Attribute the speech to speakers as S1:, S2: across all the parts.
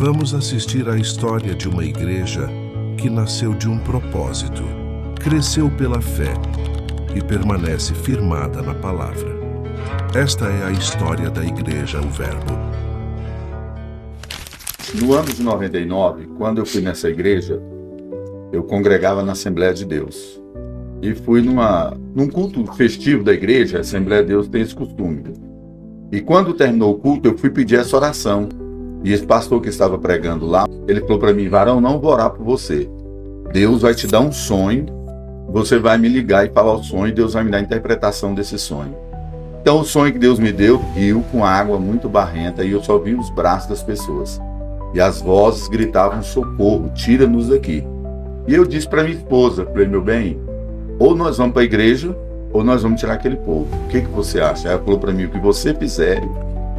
S1: Vamos assistir à história de uma igreja que nasceu de um propósito, cresceu pela fé e permanece firmada na palavra. Esta é a história da Igreja O Verbo.
S2: No ano de 99, quando eu fui nessa igreja, eu congregava na Assembleia de Deus. E fui num culto festivo da igreja. A Assembleia de Deus tem esse costume. E quando terminou o culto, eu fui pedir essa oração. E esse pastor que estava pregando lá, ele falou para mim: varão, não vou orar por você. Deus vai te dar um sonho, você vai me ligar e falar o sonho, e Deus vai me dar a interpretação desse sonho. Então o sonho que Deus me deu, rio com água muito barrenta, e eu só vi os braços das pessoas. E as vozes gritavam: socorro, tira-nos daqui. E eu disse para minha esposa, falei: meu bem, ou nós vamos para a igreja, ou nós vamos tirar aquele povo. O que você acha? Ela falou para mim: o que você fizer,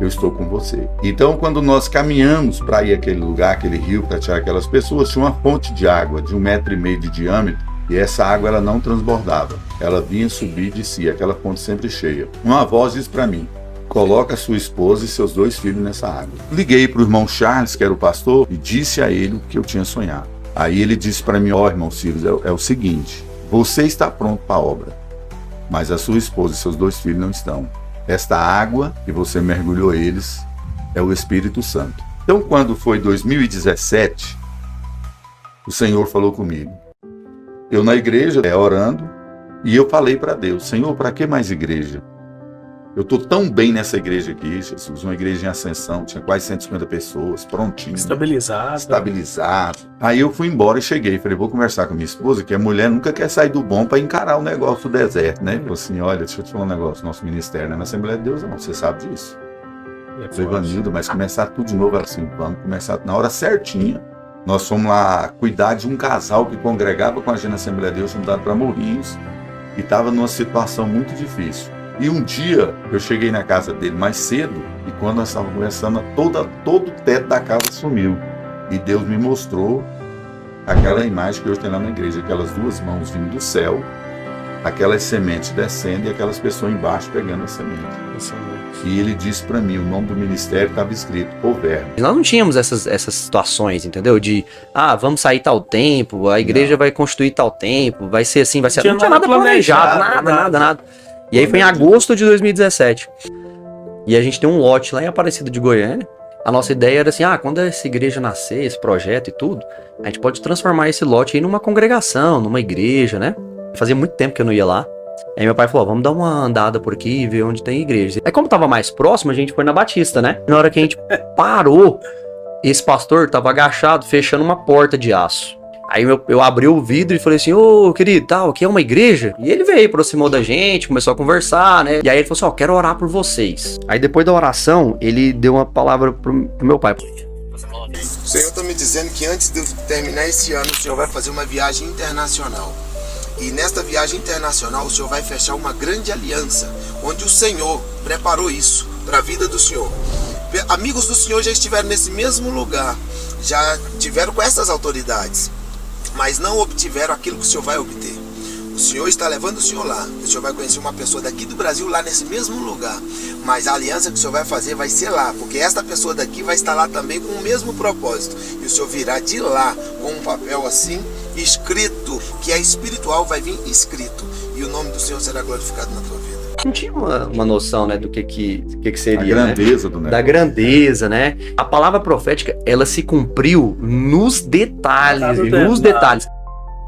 S2: eu estou com você. Então, quando nós caminhamos para ir àquele lugar, aquele rio, para tirar aquelas pessoas, tinha uma fonte de água de 1,5 metro de diâmetro, e essa água ela não transbordava. Ela vinha subir e descia, aquela fonte sempre cheia. Uma voz disse para mim: coloca sua esposa e seus 2 filhos nessa água. Liguei para o irmão Charles, que era o pastor, e disse a ele o que eu tinha sonhado. Aí ele disse para mim: ó, irmão Ciro, é o seguinte, você está pronto para a obra, mas a sua esposa e seus 2 filhos não estão. Esta água que você mergulhou eles é o Espírito Santo. Então, quando foi 2017, o Senhor falou comigo. Eu na igreja, orando, e eu falei para Deus: Senhor, para que mais igreja? Eu estou tão bem nessa igreja aqui, Jesus, uma igreja em ascensão, tinha quase 150 pessoas, prontinho. Estabilizado. Aí eu fui embora e cheguei, falei: vou conversar com minha esposa, que a mulher nunca quer sair do bom para encarar o negócio do deserto, né? Falei assim: olha, deixa eu te falar um negócio, nosso ministério não é na Assembleia de Deus, não, você sabe disso. Falei: Vanildo, mas começar tudo de novo assim, vamos começar na hora certinha. Nós fomos lá cuidar de um casal que congregava com a gente na Assembleia de Deus, mudado para Morrinhos, e estava numa situação muito difícil. E um dia eu cheguei na casa dele mais cedo, e quando nós estávamos conversando, todo o teto da casa sumiu. E Deus me mostrou aquela imagem que hoje tem lá na igreja, aquelas 2 mãos vindo do céu, aquelas sementes descendo e aquelas pessoas embaixo pegando a semente. E ele disse para mim, o nome do ministério estava escrito: O Verbo.
S3: Nós não tínhamos essas situações, entendeu? De, vamos sair tal tempo, a igreja vai constituir tal tempo, vai ser assim, vai ser... Não tinha nada planejado, nada. E aí foi em agosto de 2017. E a gente tem um lote lá em Aparecida de Goiânia. A nossa ideia era assim: quando essa igreja nascer, esse projeto e tudo, a gente pode transformar esse lote aí numa congregação, numa igreja, né? Fazia muito tempo que eu não ia lá. Aí meu pai falou: vamos dar uma andada por aqui e ver onde tem igreja. Aí como tava mais próximo, a gente foi na Batista, né? Na hora que a gente parou, esse pastor tava agachado, fechando uma porta de aço. Aí eu abri o vidro e falei assim: ô, querido, aqui é uma igreja? E ele veio, aproximou da gente, começou a conversar, né? E aí ele falou assim: quero orar por vocês. Aí depois da oração, ele deu uma palavra pro meu pai.
S4: O Senhor está me dizendo que antes de eu terminar esse ano, o Senhor vai fazer uma viagem internacional. E nesta viagem internacional, o Senhor vai fechar uma grande aliança, onde o Senhor preparou isso para a vida do Senhor. Amigos do Senhor já estiveram nesse mesmo lugar, já tiveram com essas autoridades, mas não obtiveram aquilo que o Senhor vai obter. O Senhor está levando o Senhor lá. O Senhor vai conhecer uma pessoa daqui do Brasil lá nesse mesmo lugar. Mas a aliança que o Senhor vai fazer vai ser lá, porque esta pessoa daqui vai estar lá também com o mesmo propósito. E o Senhor virá de lá com um papel assim, escrito, que é espiritual, vai vir escrito. E o nome do Senhor será glorificado na tua vida.
S3: Não tinha uma noção, né, do que seria,
S2: a grandeza, né?
S3: Do negócio. Da grandeza, né? A palavra profética, ela se cumpriu nos detalhes, detalhes.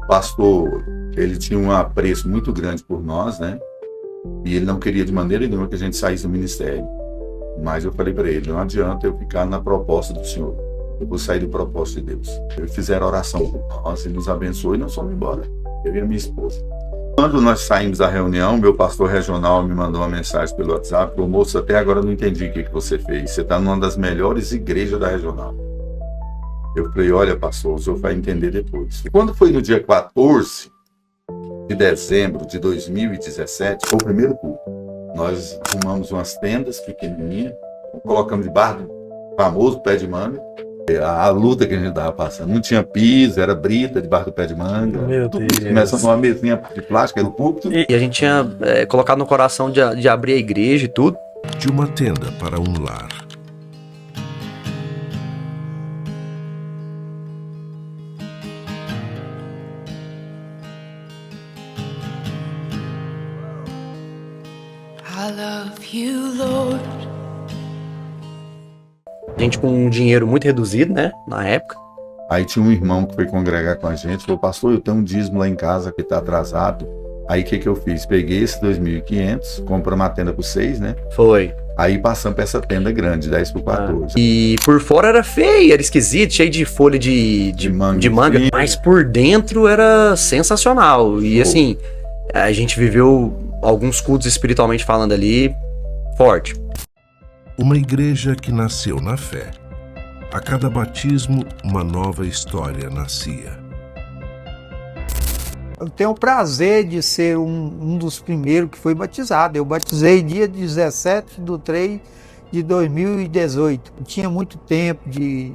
S2: O pastor, ele tinha um apreço muito grande por nós, né? E ele não queria de maneira nenhuma que a gente saísse do ministério. Mas eu falei para ele: não adianta eu ficar na proposta do Senhor. Eu vou sair do propósito de Deus. Eles fizeram oração por nós, ele nos abençoou e nós fomos embora. Eu e a minha esposa. Quando nós saímos da reunião, meu pastor regional me mandou uma mensagem pelo WhatsApp: falou: moço, até agora eu não entendi o que você fez. Você está numa das melhores igrejas da regional. Eu falei: olha, pastor, o senhor vai entender depois. E quando foi no dia 14 de dezembro de 2017, foi o primeiro culto. Nós arrumamos umas tendas pequenininhas, colocamos debaixo do famoso pé de manga. A luta que a gente estava passando, não tinha piso, era brita debaixo do pé de manga.
S3: Meu Deus.
S2: Começa numa mesinha de plástico, era o púlpito.
S3: E a gente tinha colocado no coração de abrir a igreja e tudo.
S1: De uma tenda para um lar.
S5: I love you, Lord.
S3: A gente com um dinheiro muito reduzido, né, na época.
S2: Aí tinha um irmão que foi congregar com a gente, falou, pastor, eu tenho um dízimo lá em casa que tá atrasado. Aí o que eu fiz? Peguei esse 2.500, comprei uma tenda por 6, né?
S3: Foi.
S2: Aí passamos pra essa tenda grande, 10 por 14.
S3: E por fora era feio, era esquisito, cheio de folha de manga, mas por dentro era sensacional. E assim, a gente viveu alguns cultos espiritualmente falando ali, forte.
S1: Uma igreja que nasceu na fé. A cada batismo, uma nova história nascia.
S6: Eu tenho o prazer de ser um dos primeiros que foi batizado. Eu batizei dia 17/3/2018. Tinha muito tempo de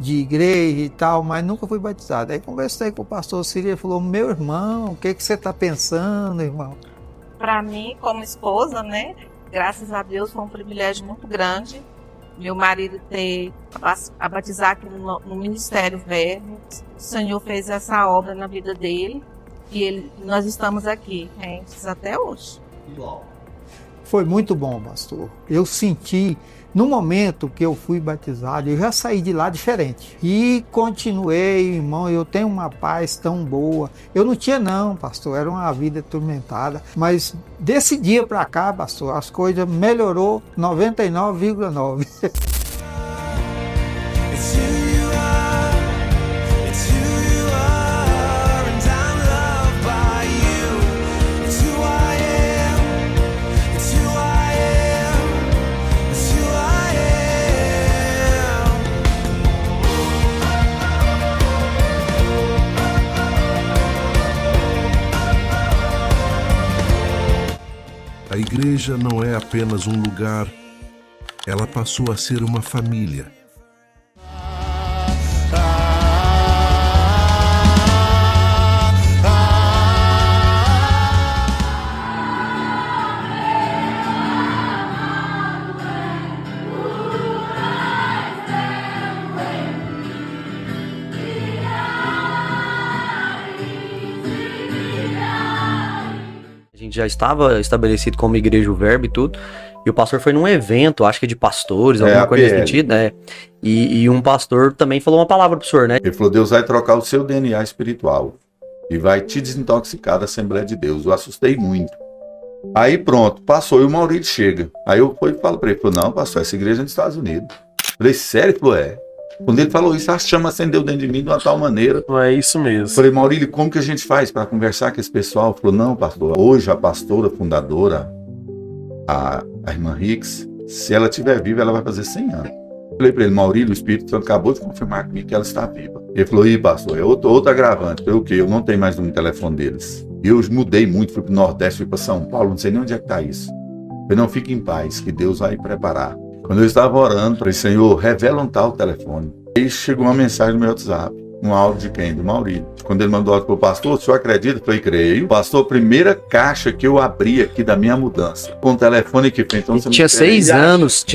S6: igreja e tal, mas nunca fui batizado. Aí conversei com o pastor Ciro e ele falou, meu irmão, o que você está pensando, irmão?
S7: Para mim, como esposa, né? Graças a Deus foi um privilégio muito grande. Meu marido ter a batizar aqui no Ministério Verbo. O Senhor fez essa obra na vida dele. E nós estamos aqui, rentes até hoje.
S6: Foi muito bom, pastor. Eu senti, no momento que eu fui batizado, eu já saí de lá diferente. E continuei, irmão, eu tenho uma paz tão boa. Eu não tinha não, pastor, era uma vida atormentada. Mas desse dia para cá, pastor, as coisas melhorou 99,9.
S1: A igreja não é apenas um lugar, ela passou a ser uma família.
S3: A gente já estava estabelecido como igreja o Verbo e tudo. E o pastor foi num evento, acho que de pastores, alguma coisa nesse sentido, né? E um pastor também falou uma palavra pro senhor, né?
S2: Ele falou, Deus vai trocar o seu DNA espiritual e vai te desintoxicar da Assembleia de Deus. Eu assustei muito. Aí pronto, passou e o Maurício chega. Aí eu falo pra ele, não, pastor, essa igreja é nos Estados Unidos. Eu falei, sério? Ele falou, é. Quando ele falou isso, a chama acendeu dentro de mim de uma tal maneira.
S8: É isso mesmo.
S2: Falei, Maurílio, como que a gente faz para conversar com esse pessoal? Ele falou, não, pastor, hoje a pastora fundadora, a irmã Hicks, se ela estiver viva, ela vai fazer 100 anos. Falei para ele, Maurílio, o Espírito Santo acabou de confirmar comigo que ela está viva. Ele falou, ih, pastor, é outro agravante. Eu falei, o quê? Eu não tenho mais um telefone deles. E eu mudei muito, fui para o Nordeste, fui para São Paulo, não sei nem onde é que está isso. Eu falei, não, fique em paz, que Deus vai preparar. Quando eu estava orando, falei, Senhor, revela um tal telefone. Aí chegou uma mensagem no meu WhatsApp, um áudio de quem? Do Maurílio. Quando ele mandou áudio para o pastor, o senhor acredita? Eu falei, creio. Pastor, a primeira caixa que eu abri aqui da minha mudança, com o telefone que fez. Então,
S3: tinha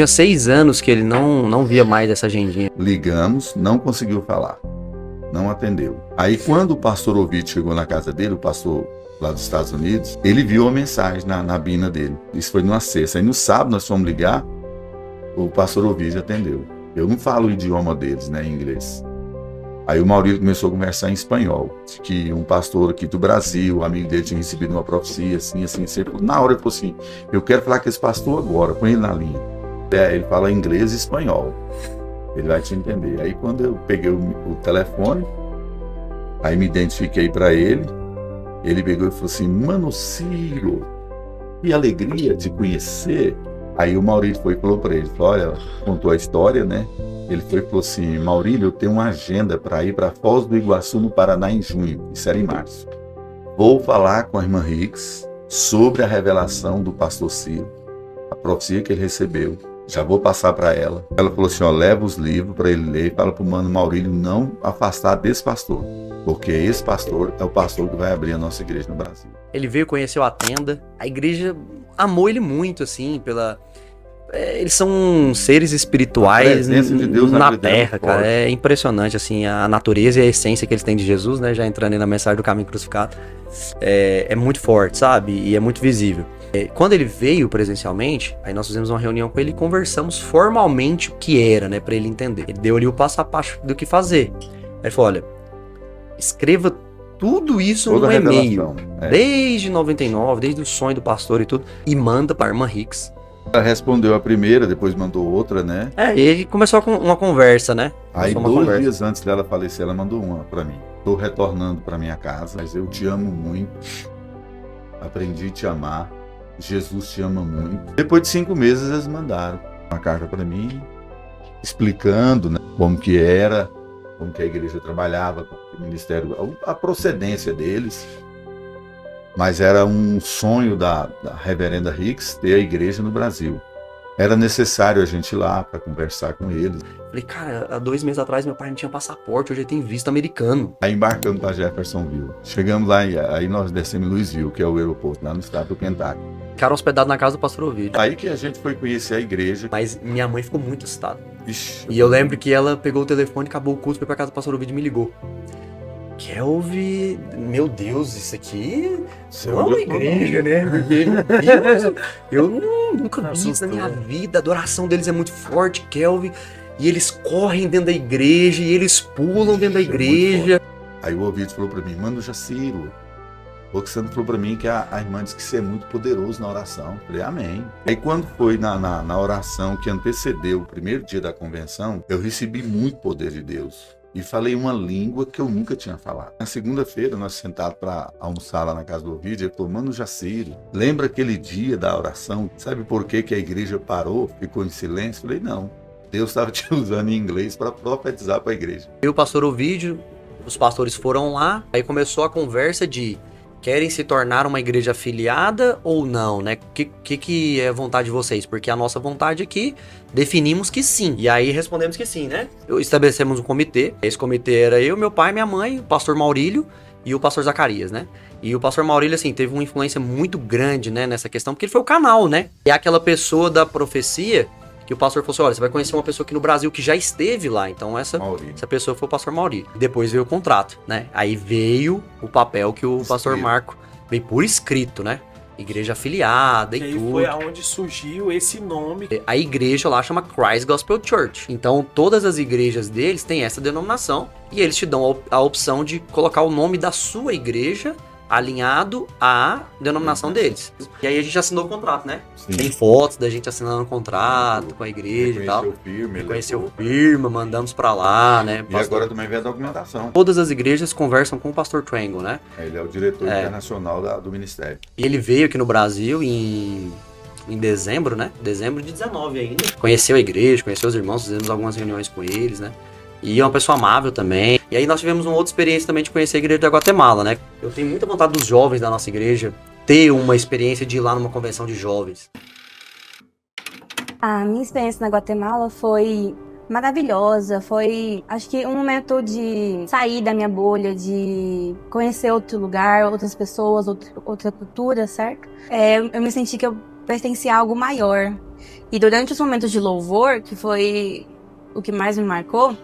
S3: 6 anos que ele não via mais essa agendinha.
S2: Ligamos, não conseguiu falar, não atendeu. Aí quando o pastor Ovidio chegou na casa dele, o pastor lá dos Estados Unidos, ele viu a mensagem na bina dele. Isso foi numa sexta. Aí no sábado nós fomos ligar, o pastor Ovidio atendeu. Eu não falo o idioma deles, né, em inglês. Aí o Maurílio começou a conversar em espanhol, que um pastor aqui do Brasil, um amigo dele tinha recebido uma profecia, assim. Na hora ele falou assim, eu quero falar com esse pastor agora, põe ele na linha. Ele fala inglês e espanhol, ele vai te entender. Aí quando eu peguei o telefone, aí me identifiquei para ele, ele pegou e falou assim, mano Ciro, que alegria te conhecer. Aí o Maurílio foi e falou para ele, olha, contou a história, né? Ele foi e falou assim, Maurílio, eu tenho uma agenda para ir para Foz do Iguaçu, no Paraná, em junho. Isso era em março. Vou falar com a irmã Hicks sobre a revelação do pastor Ciro, a profecia que ele recebeu. Já vou passar para ela. Ela falou assim, ó, leva os livros para ele ler e fala para o mano Maurílio não afastar desse pastor, porque esse pastor é o pastor que vai abrir a nossa igreja no Brasil.
S3: Ele veio, conheceu a tenda, a igreja amou ele muito, assim, eles são seres espirituais
S2: de Deus
S3: na terra, cara. É impressionante, assim, a natureza e a essência que eles têm de Jesus, né? Já entrando aí na mensagem do caminho crucificado. É muito forte, sabe? E é muito visível. Quando ele veio presencialmente, aí nós fizemos uma reunião com ele e conversamos formalmente o que era, né, pra ele entender. Ele deu ali o passo a passo do que fazer. Aí ele falou, olha, escreva tudo isso
S2: Toda
S3: no e-mail,
S2: revelação,
S3: desde 99, desde o sonho do pastor e tudo, e manda pra irmã Hicks.
S2: Ela respondeu a primeira, depois mandou outra, né?
S3: E ele começou com uma conversa, né?
S2: Aí
S3: Começou uma
S2: 2 dias antes dela falecer, ela mandou uma pra mim. Tô retornando pra minha casa, mas eu te amo muito. Aprendi a te amar. Jesus te ama muito. Depois de 5 meses, eles mandaram uma carta pra mim, explicando, né, como que era, como que a igreja trabalhava, como que o ministério, a procedência deles. Mas era um sonho da reverenda Hicks ter a igreja no Brasil. Era necessário a gente ir lá para conversar com eles.
S3: Falei, cara, há 2 meses atrás meu pai não tinha passaporte, hoje ele tem visto americano.
S2: Aí embarcamos para Jeffersonville. Chegamos lá e aí nós descemos em Louisville, que é o aeroporto, lá no estado do Kentucky.
S3: Ficaram hospedados na casa do pastor Ovidio.
S2: Aí que a gente foi conhecer a igreja.
S3: Mas minha mãe ficou muito assustada.
S2: Ixi,
S3: E eu lembro que ela pegou o telefone, acabou o culto, foi pra casa do pastor Ovidio e me ligou. Kelvin, meu Deus, isso aqui
S2: Você
S3: não é uma
S2: olhou
S3: igreja, né? Porque, meu Deus, eu nunca vi isso na minha vida. A adoração deles é muito forte, Kelvin. E eles correm dentro da igreja, e eles pulam dentro da igreja.
S2: Aí o Ovidio falou para mim, mano, Jaciro, o Oxano falou para mim que a irmã disse que você é muito poderoso na oração. Eu falei, amém. Aí quando foi na oração que antecedeu o primeiro dia da convenção, eu recebi muito poder de Deus. E falei uma língua que eu nunca tinha falado. Na segunda-feira, nós sentados para almoçar lá na casa do Ovidio, ele falou, mano, Jaciro, lembra aquele dia da oração? Sabe por que a igreja parou, ficou em silêncio? Eu falei, não. Deus estava te usando em inglês para profetizar para a igreja.
S3: E o pastor Ovidio, os pastores foram lá, aí começou a conversa de querem se tornar uma igreja afiliada ou não, né? O que é a vontade de vocês? Porque a nossa vontade aqui, definimos que sim. E aí respondemos que sim, né? Estabelecemos um comitê. Esse comitê era eu, meu pai, minha mãe, o pastor Maurílio e o pastor Zacarias, né? E o pastor Maurílio, assim, teve uma influência muito grande, né, nessa questão, porque ele foi o canal, né? É aquela pessoa da profecia que o pastor falou assim, olha, você vai conhecer uma pessoa aqui no Brasil que já esteve lá, então essa pessoa foi o pastor Maurílio. Depois veio o contrato, né? Aí veio o papel que o pastor Marco veio por escrito, né? Igreja afiliada e
S8: aí
S3: tudo.
S8: Foi aonde surgiu esse nome.
S3: A igreja lá chama Christ Gospel Church. Então todas as igrejas deles têm essa denominação e eles te dão a opção de colocar o nome da sua igreja alinhado à denominação deles. E aí a gente assinou o contrato, né?
S2: Sim.
S3: Tem fotos da gente assinando o contrato com a igreja e tal. Conheceu firma, mandamos pra lá, né?
S2: E agora também vem a documentação.
S3: Todas as igrejas conversam com o pastor Triangle, né?
S2: Ele é o diretor internacional do ministério.
S3: E ele veio aqui no Brasil em dezembro, né? Dezembro de 19 ainda. Conheceu a igreja, conheceu os irmãos, fizemos algumas reuniões com eles, né? E é uma pessoa amável também. E aí nós tivemos uma outra experiência também de conhecer a igreja da Guatemala, né? Eu tenho muita vontade dos jovens da nossa igreja ter uma experiência de ir lá numa convenção de jovens.
S9: A minha experiência na Guatemala foi maravilhosa, foi, acho que um momento de sair da minha bolha, de conhecer outro lugar, outras pessoas, outra cultura, certo? Eu me senti que eu pertencia a algo maior. E durante os momentos de louvor, que foi o que mais me marcou,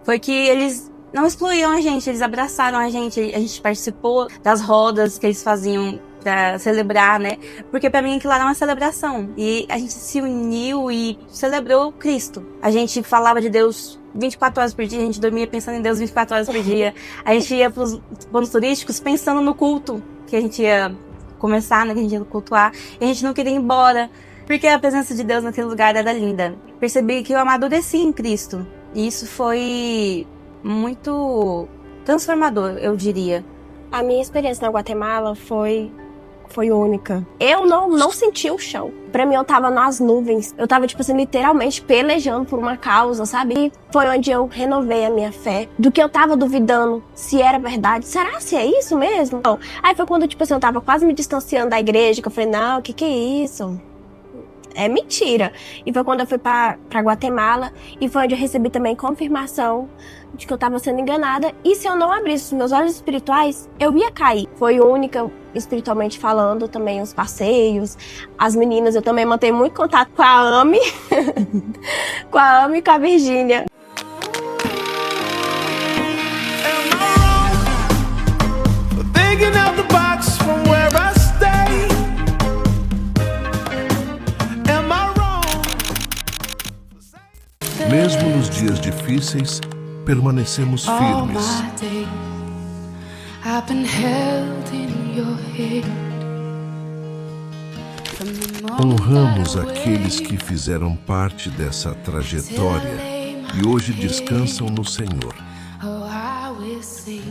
S9: foi que eles não excluíam a gente, eles abraçaram a gente participou das rodas que eles faziam pra celebrar, né? Porque pra mim aquilo era uma celebração. E a gente se uniu e celebrou Cristo. A gente falava de Deus 24 horas por dia, a gente dormia pensando em Deus 24 horas por dia. A gente ia pros pontos turísticos pensando no culto que a gente ia começar, né? Que a gente ia cultuar. E a gente não queria ir embora, porque a presença de Deus naquele lugar era linda. Percebi que eu amadureci em Cristo. E isso foi muito transformador, eu diria.
S10: A minha experiência na Guatemala foi única. Eu não senti o chão. Pra mim, eu tava nas nuvens. Eu tava, tipo assim, literalmente pelejando por uma causa, sabe? E foi onde eu renovei a minha fé. Do que eu tava duvidando se era verdade. Será se é isso mesmo? Não. Aí foi quando, tipo assim, eu tava quase me distanciando da igreja, que eu falei, não, o que é isso? É mentira. E foi quando eu fui pra Guatemala. E foi onde eu recebi também confirmação de que eu tava sendo enganada. E se eu não abrisse os meus olhos espirituais, eu ia cair. Foi única, espiritualmente falando, também os passeios. As meninas, eu também mantenho muito contato com a Ami. Com a Ami e com a Virgínia.
S1: difíceis, permanecemos
S5: All
S1: firmes.
S5: my days I've been held in your hand. From the moment
S1: Honramos
S5: that I
S1: aqueles
S5: wake
S1: que fizeram parte dessa trajetória e hoje descansam no Senhor.
S5: Oh, I will sing.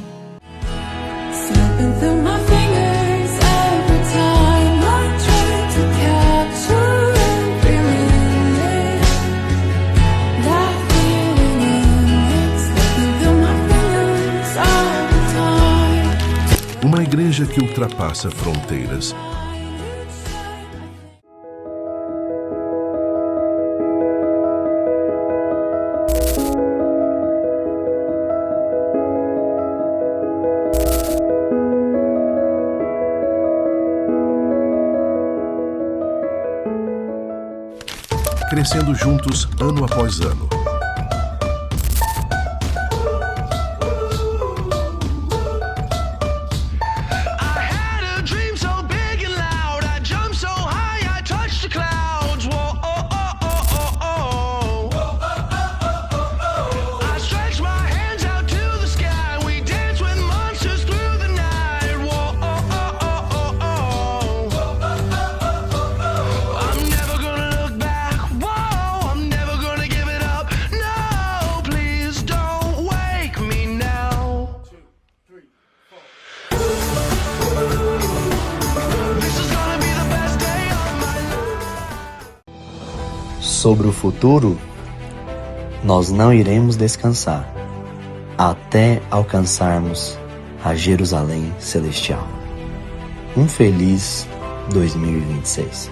S5: Slipping through my fingers every time I try to capture every minute. That feeling in it, slipping through my fingers all the time.
S1: Uma igreja que ultrapassa fronteiras. Crescendo juntos ano após ano.
S11: Sobre o futuro, nós não iremos descansar até alcançarmos a Jerusalém Celestial. Um feliz 2026.